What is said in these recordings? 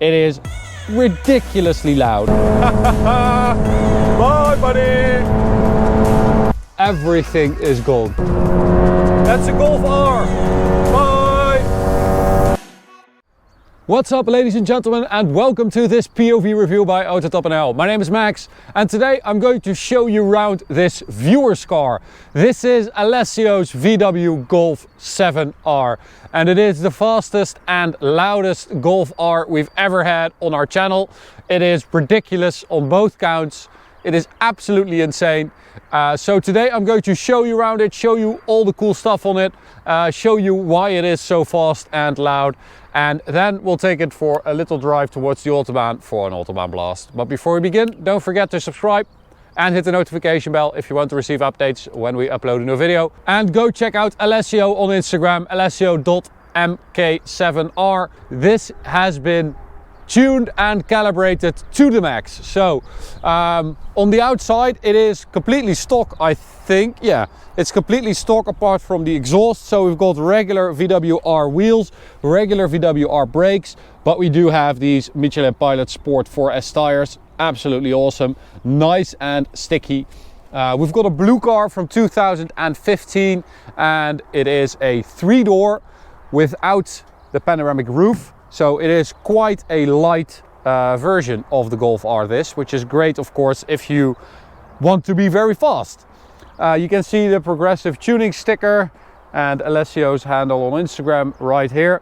It is ridiculously loud. Bye, buddy! Everything is gold. That's a Golf R. Bye! What's up, ladies and gentlemen, and welcome to this POV review by AutoTopNL. My name is Max, and today I'm going to show you around this viewer's car. This is Alessio's VW Golf 7R, and it is the fastest and loudest Golf R we've ever had on our channel. It is ridiculous on both counts. It is absolutely insane. So today I'm going to show you around it, show you all the cool stuff on it, show you why it is so fast and loud, and then we'll take it for a little drive towards the Autobahn for an Autobahn blast. But before we begin, don't forget to subscribe and hit the notification bell if you want to receive updates when we upload a new video. And go check out Alessio on Instagram, alessio.mk7r. This has been tuned and calibrated to the max. So on the outside it is completely stock, I think. Yeah, it's completely stock apart from the exhaust. So we've got regular VW R wheels, regular VW R brakes, but we do have these Michelin Pilot Sport 4S tires. Absolutely awesome, nice and sticky. We've got a blue car from 2015 and it is a 3-door without the panoramic roof. So it is quite a light version of the Golf R, this, which is great, of course, if you want to be very fast. You can see the progressive tuning sticker and Alessio's handle on Instagram right here.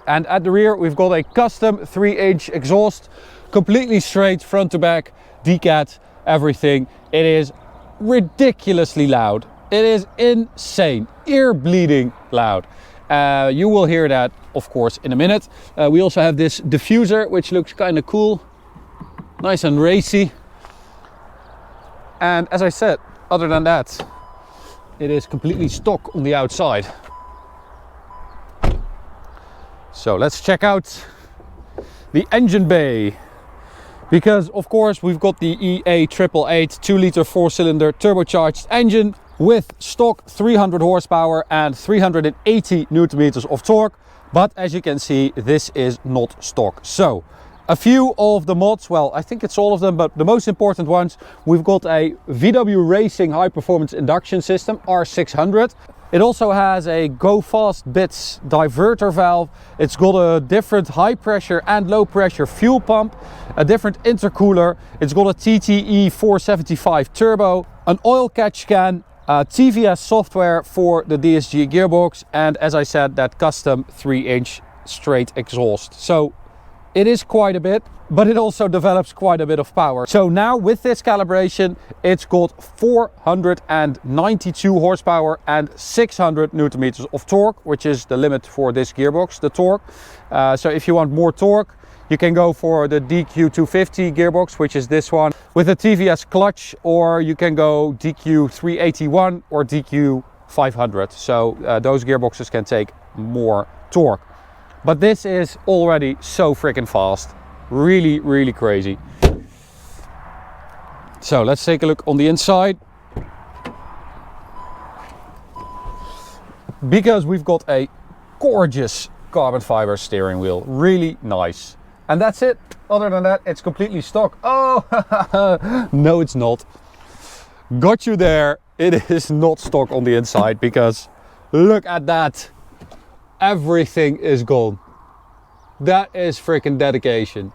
And at the rear, we've got a custom 3-inch exhaust, completely straight front to back, decat, everything. It is ridiculously loud. It is insane, ear-bleeding loud. You will hear that, of course, in a minute. We also have this diffuser, which looks kind of cool, nice and racy. And as I said, other than that, it is completely stock on the outside. So let's check out the engine bay, because of course we've got the EA888 2-liter 4-cylinder turbocharged engine with stock 300 horsepower and 380 newton meters of torque. But as you can see, this is not stock. So a few of the mods, well, I think it's all of them, but the most important ones, we've got a VW Racing high performance induction system, R600. It also has a Go Fast Bits diverter valve. It's got a different high pressure and low pressure fuel pump, a different intercooler. It's got a TTE 475 turbo, an oil catch can, TVS software for the DSG gearbox, and as I said, that custom 3-inch straight exhaust. So it is quite a bit, but it also develops quite a bit of power. So now with this calibration, it's got 492 horsepower and 600 newton meters of torque, which is the limit for this gearbox, the torque. So if you want more torque, you can go for the DQ250 gearbox, which is this one, with a TVS clutch, or you can go DQ381 or DQ500. So those gearboxes can take more torque. But this is already so freaking fast. Really, really crazy. So let's take a look on the inside. Because we've got a gorgeous carbon fiber steering wheel. Really nice. And that's it. Other than that, it's completely stock. Oh, no, it's not. Got you there. It is not stock on the inside, because look at that. Everything is gone. That is freaking dedication.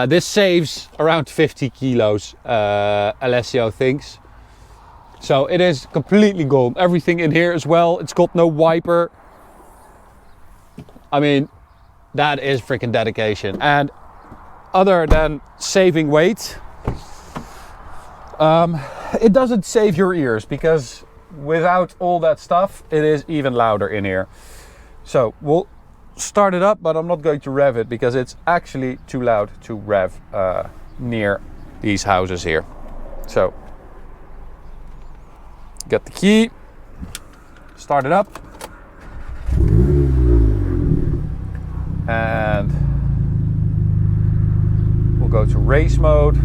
This saves around 50 kilos, Alessio thinks. So it is completely gone. Everything in here as well. It's got no wiper. I mean, that is freaking dedication. And other than saving weight, it doesn't save your ears, because without all that stuff, it is even louder in here. So we'll start it up, but I'm not going to rev it because it's actually too loud to rev near these houses here. So get the key, start it up, and we'll go to race mode.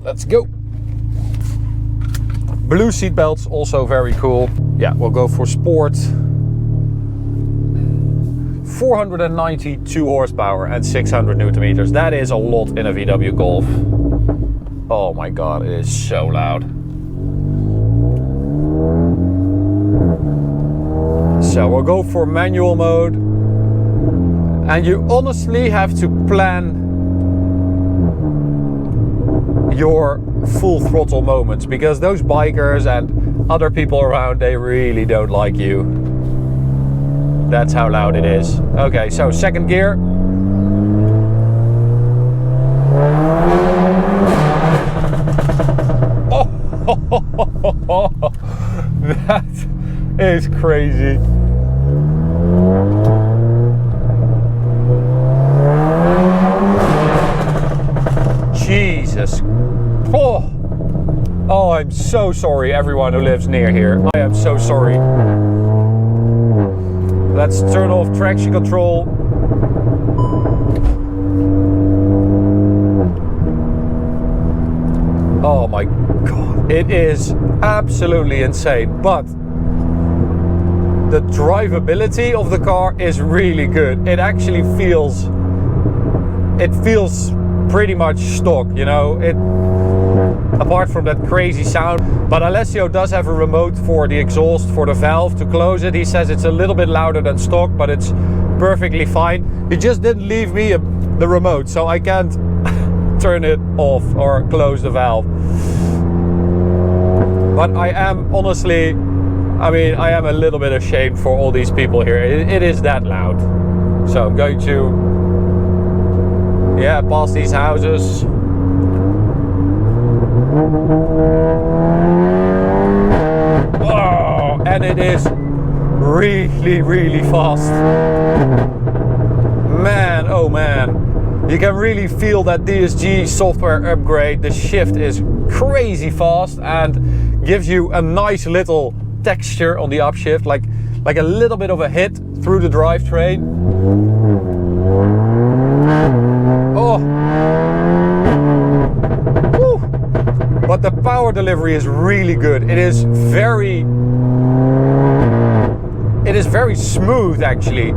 Let's go. Blue seat belts, also very cool. Yeah, we'll go for sport. 492 horsepower and 600 Newton meters. That is a lot in a VW Golf. Oh my god, it is so loud. So we'll go for manual mode. And you honestly have to plan your full throttle moments, because those bikers and other people around, they really don't like you. That's how loud it is. Okay, so second gear. Oh, that is crazy. Jesus. Oh, I'm so sorry, everyone who lives near here. I am so sorry. Let's turn off traction control. Oh my god, it is absolutely insane. But the drivability of the car is really good. It actually feels pretty much stock, you know, apart from that crazy sound. But Alessio does have a remote for the exhaust, for the valve to close it. He says it's a little bit louder than stock, but it's perfectly fine. He just didn't leave me the remote, so I can't turn it off or close the valve. But I am honestly, I mean, I am a little bit ashamed for all these people here. It is that loud. So I'm going to, yeah, past these houses. Oh, and it is really, really fast. Man, oh man. You can really feel that DSG software upgrade. The shift is crazy fast and gives you a nice little texture on the upshift, like a little bit of a hit through the drivetrain. Oh. Woo. But the power delivery is really good. It is very smooth actually.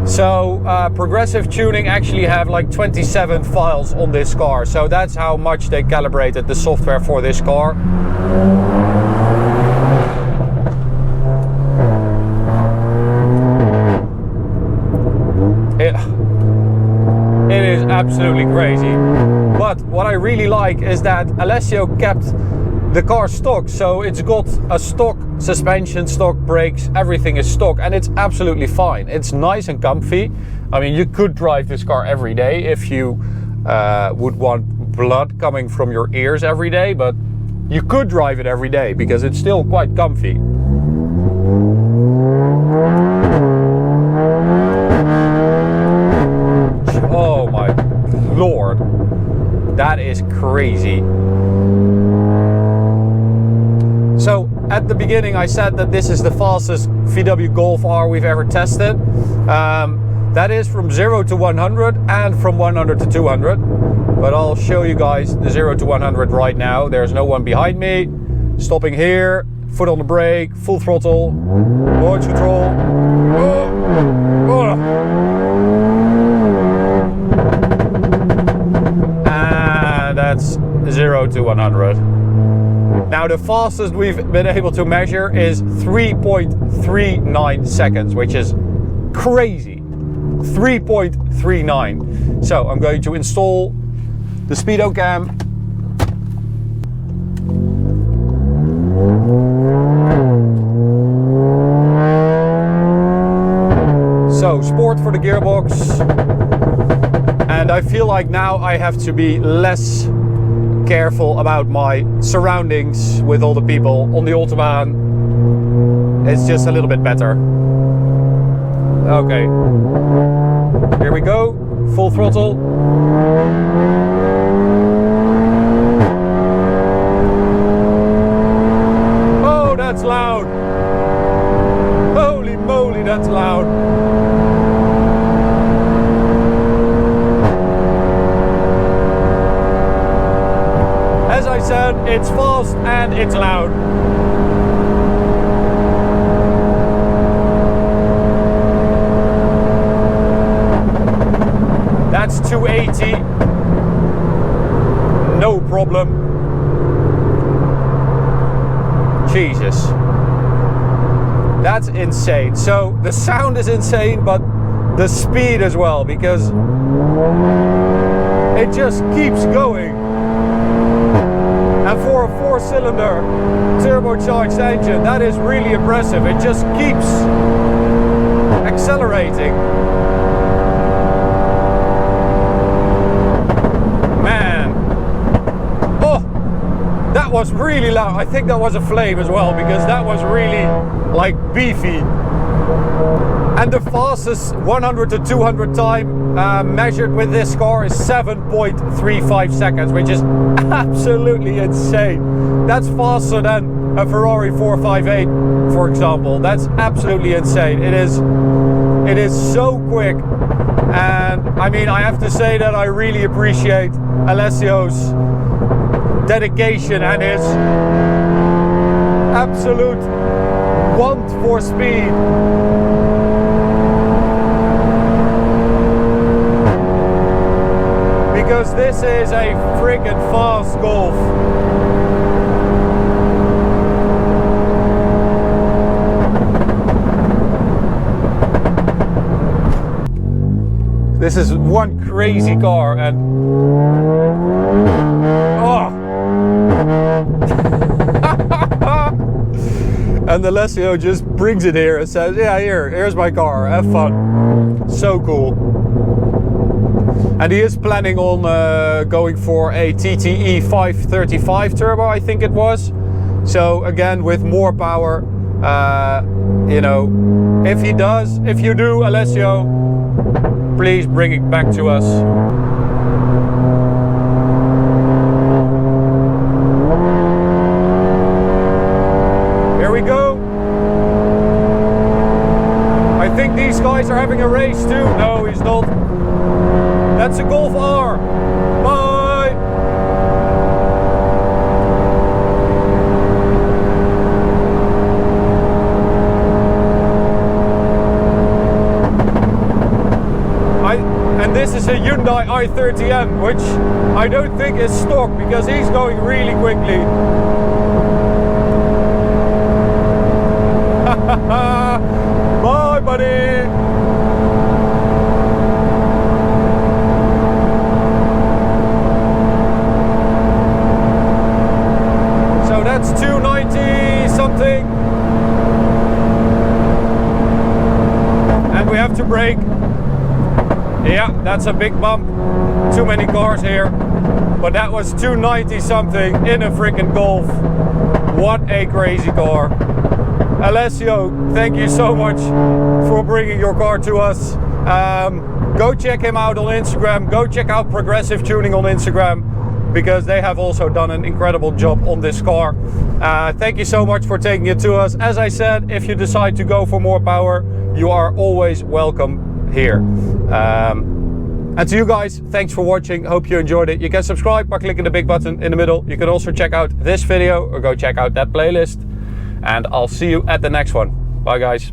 So progressive tuning actually have like 27 files on this car. So that's how much they calibrated the software for this car. It is absolutely crazy. But what I really like is that Alessio kept the car stock, so it's got a stock suspension, stock brakes, everything is stock, and it's absolutely fine. It's nice and comfy. I mean, you could drive this car every day if you would want blood coming from your ears every day, but you could drive it every day because it's still quite comfy. Oh my lord, that is crazy. So at the beginning I said that this is the fastest VW Golf R we've ever tested. That is from 0 to 100 and from 100 to 200. But I'll show you guys the 0 to 100 right now. There's no one behind me. Stopping here, foot on the brake, full throttle, launch control. And that's 0 to 100. Now the fastest we've been able to measure is 3.39 seconds, which is crazy. 3.39. So I'm going to install the speedo cam. So sport for the gearbox. And I feel like now I have to be less careful about my surroundings with all the people on the Autobahn. It's just a little bit better. Okay, here we go, full throttle. Oh, that's loud. Holy moly, that's loud. As I said, it's fast and it's loud. That's 280. No problem. Jesus. That's insane. So the sound is insane, but the speed as well, because it just keeps going. And for a 4-cylinder turbocharged engine, that is really impressive. It just keeps accelerating. Man. Oh, that was really loud. I think that was a flame as well, because that was really like beefy. And the fastest 100 to 200 time measured with this car is 7.35 seconds, which is absolutely insane. That's faster than a Ferrari 458, for example. That's absolutely insane. It is so quick. And I mean, I have to say that I really appreciate Alessio's dedication and his absolute want for speed. Because this is a freaking fast Golf. This is one crazy car, and oh. And Alessio just brings it here and says, yeah, here's my car, have fun. So cool. And he is planning on going for a TTE 535 turbo, I think it was. So again, with more power, you know, if you do, Alessio, please bring it back to us. Here we go. I think these guys are having a race too. No, he's not. That's a Golf R. Bye. And this is a Hyundai i30M, which I don't think is stock, because he's going really quickly. Bye, buddy. So that's 290 something. And we have to brake. Yeah, that's a big bump. Too many cars here. But that was 290 something in a freaking Golf. What a crazy car. Alessio, thank you so much for bringing your car to us. Go check him out on Instagram. Go check out Progressive Tuning on Instagram, because they have also done an incredible job on this car. Thank you so much for taking it to us. As I said, if you decide to go for more power, you are always welcome here. And to you guys, thanks for watching. Hope you enjoyed it. You can subscribe by clicking the big button in the middle. You can also check out this video or go check out that playlist. And I'll see you at the next one. Bye guys.